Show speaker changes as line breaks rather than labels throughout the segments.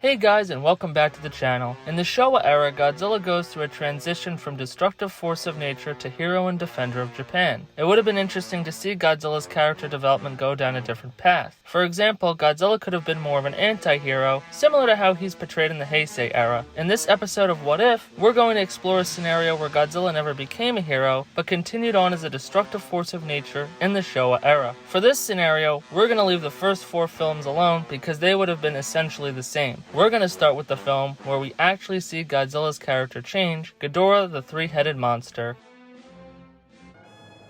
Hey guys, and welcome back to the channel. In the Showa era, Godzilla goes through a transition from destructive force of nature to hero and defender of Japan. It would have been interesting to see Godzilla's character development go down a different path. For example, Godzilla could have been more of an anti-hero, similar to how he's portrayed in the Heisei era. In this episode of What If, we're going to explore a scenario where Godzilla never became a hero, but continued on as a destructive force of nature in the Showa era. For this scenario, we're going to leave the first 4 films alone because they would have been essentially the same. We're going to start with the film where we actually see Godzilla's character change, Ghidorah the three-headed monster.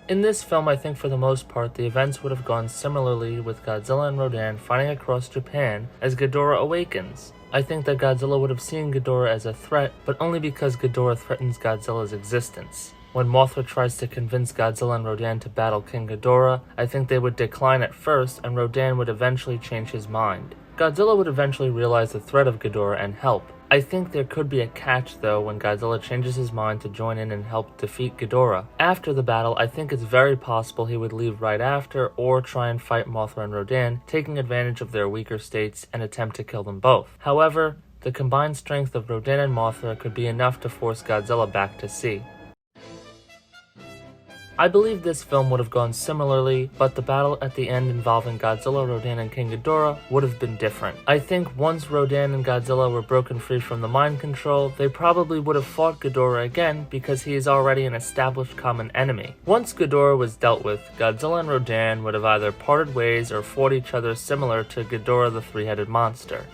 In this film, I think for the most part, the events would have gone similarly with Godzilla and Rodan fighting across Japan as Ghidorah awakens. I think that Godzilla would have seen Ghidorah as a threat, but only because Ghidorah threatens Godzilla's existence. When Mothra tries to convince Godzilla and Rodan to battle King Ghidorah, I think they would decline at first and Rodan would eventually change his mind. Godzilla would eventually realize the threat of Ghidorah and help. I think there could be a catch though when Godzilla changes his mind to join in and help defeat Ghidorah. After the battle, I think it's very possible he would leave right after or try and fight Mothra and Rodan, taking advantage of their weaker states and attempt to kill them both. However, the combined strength of Rodan and Mothra could be enough to force Godzilla back to sea. I believe this film would have gone similarly, but the battle at the end involving Godzilla, Rodan, and King Ghidorah would have been different. I think once Rodan and Godzilla were broken free from the mind control, they probably would have fought Ghidorah again because he is already an established common enemy. Once Ghidorah was dealt with, Godzilla and Rodan would have either parted ways or fought each other similar to Ghidorah the three-headed monster.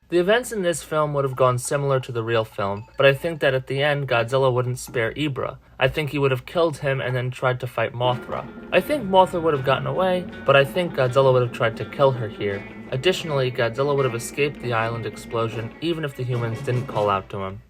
The events in this film would have gone similar to the real film, but I think that at the end, Godzilla wouldn't spare Ebirah. I think he would have killed him and then tried to fight Mothra. I think Mothra would have gotten away, but I think Godzilla would have tried to kill her here. Additionally, Godzilla would have escaped the island explosion even if the humans didn't call out to him.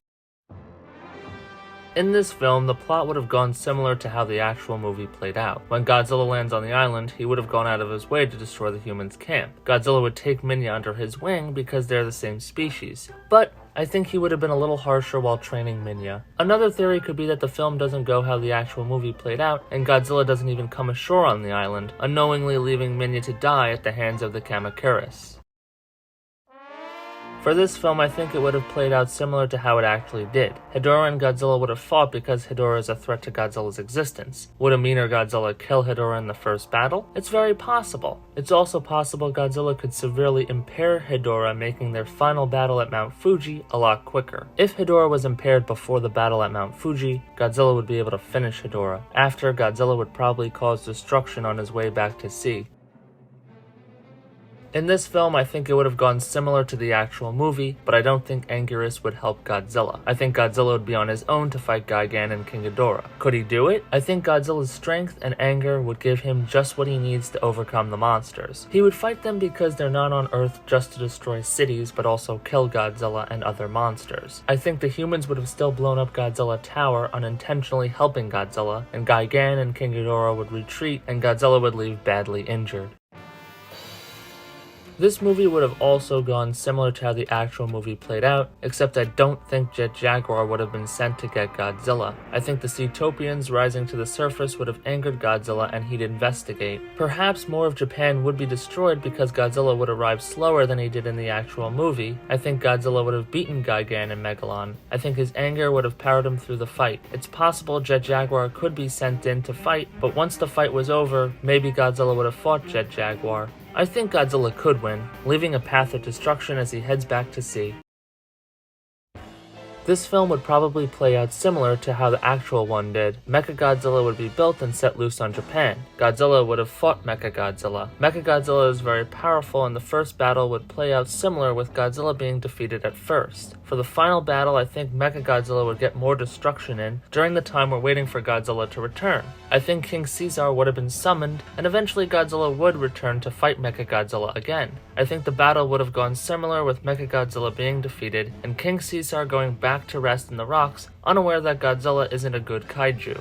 In this film, the plot would have gone similar to how the actual movie played out. When Godzilla lands on the island, he would have gone out of his way to destroy the humans' camp. Godzilla would take Minya under his wing because they're the same species. But I think he would have been a little harsher while training Minya. Another theory could be that the film doesn't go how the actual movie played out, and Godzilla doesn't even come ashore on the island, unknowingly leaving Minya to die at the hands of the Kamacuras. For this film, I think it would have played out similar to how it actually did. Hedorah and Godzilla would have fought because Hedorah is a threat to Godzilla's existence. Would a meaner Godzilla kill Hedorah in the first battle? It's very possible. It's also possible Godzilla could severely impair Hedorah, making their final battle at Mount Fuji a lot quicker. If Hedorah was impaired before the battle at Mount Fuji, Godzilla would be able to finish Hedorah. After, Godzilla would probably cause destruction on his way back to sea. In this film, I think it would have gone similar to the actual movie, but I don't think Anguirus would help Godzilla. I think Godzilla would be on his own to fight Gigan and King Ghidorah. Could he do it? I think Godzilla's strength and anger would give him just what he needs to overcome the monsters. He would fight them because they're not on Earth just to destroy cities, but also kill Godzilla and other monsters. I think the humans would have still blown up Godzilla Tower, unintentionally helping Godzilla, and Gigan and King Ghidorah would retreat, and Godzilla would leave badly injured. This movie would have also gone similar to how the actual movie played out, except I don't think Jet Jaguar would have been sent to get Godzilla. I think the Seatopians rising to the surface would have angered Godzilla and he'd investigate. Perhaps more of Japan would be destroyed because Godzilla would arrive slower than he did in the actual movie. I think Godzilla would have beaten Gigan and Megalon. I think his anger would have powered him through the fight. It's possible Jet Jaguar could be sent in to fight, but once the fight was over, maybe Godzilla would have fought Jet Jaguar. I think Godzilla could win, leaving a path of destruction as he heads back to sea. This film would probably play out similar to how the actual one did. Mechagodzilla would be built and set loose on Japan. Godzilla would have fought Mechagodzilla. Mechagodzilla is very powerful and the first battle would play out similar with Godzilla being defeated at first. For the final battle, I think Mechagodzilla would get more destruction in during the time we're waiting for Godzilla to return. I think King Caesar would have been summoned, and eventually Godzilla would return to fight Mechagodzilla again. I think the battle would have gone similar with Mechagodzilla being defeated, and King Caesar going back to rest in the rocks, unaware that Godzilla isn't a good kaiju.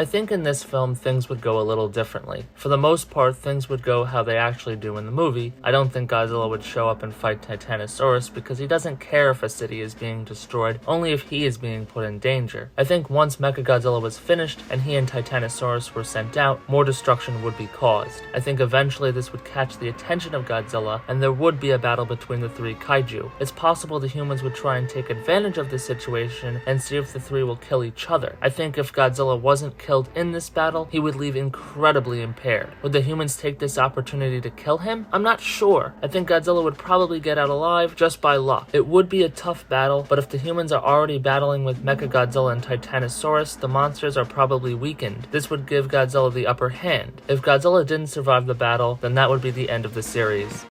I think in this film things would go a little differently. For the most part, things would go how they actually do in the movie. I don't think Godzilla would show up and fight Titanosaurus because he doesn't care if a city is being destroyed, only if he is being put in danger. I think once Mechagodzilla was finished and he and Titanosaurus were sent out, more destruction would be caused. I think eventually this would catch the attention of Godzilla and there would be a battle between the three kaiju. It's possible the humans would try and take advantage of the situation and see if the three will kill each other. I think if Godzilla wasn't killed in this battle, he would leave incredibly impaired. Would the humans take this opportunity to kill him? I'm not sure. I think Godzilla would probably get out alive just by luck. It would be a tough battle, but if the humans are already battling with Mechagodzilla and Titanosaurus, the monsters are probably weakened. This would give Godzilla the upper hand. If Godzilla didn't survive the battle, then that would be the end of the series.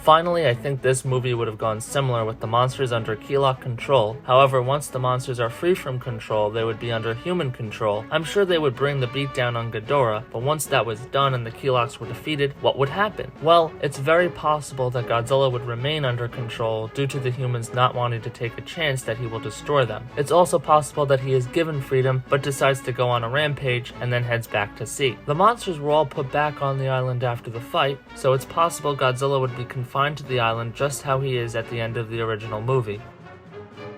Finally, I think this movie would have gone similar with the monsters under key lock control. However, once the monsters are free from control, they would be under human control. I'm sure they would bring the beat down on Ghidorah, but once that was done and the key locks were defeated, what would happen? Well, it's very possible that Godzilla would remain under control due to the humans not wanting to take a chance that he will destroy them. It's also possible that he is given freedom, but decides to go on a rampage and then heads back to sea. The monsters were all put back on the island after the fight, so it's possible Godzilla would be confined to the island just how he is at the end of the original movie.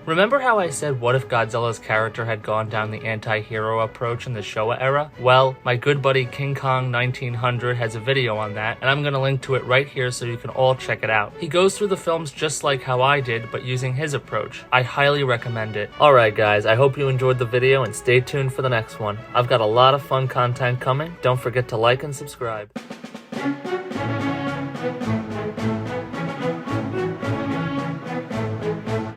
Remember how I said what if Godzilla's character had gone down the anti-hero approach in the Showa era? Well, my good buddy KingKong19100 has a video on that, and I'm gonna link to it right here so you can all check it out. He goes through the films just like how I did, but using his approach. I highly recommend it. Alright guys, I hope you enjoyed the video and stay tuned for the next one. I've got a lot of fun content coming. Don't forget to like and subscribe.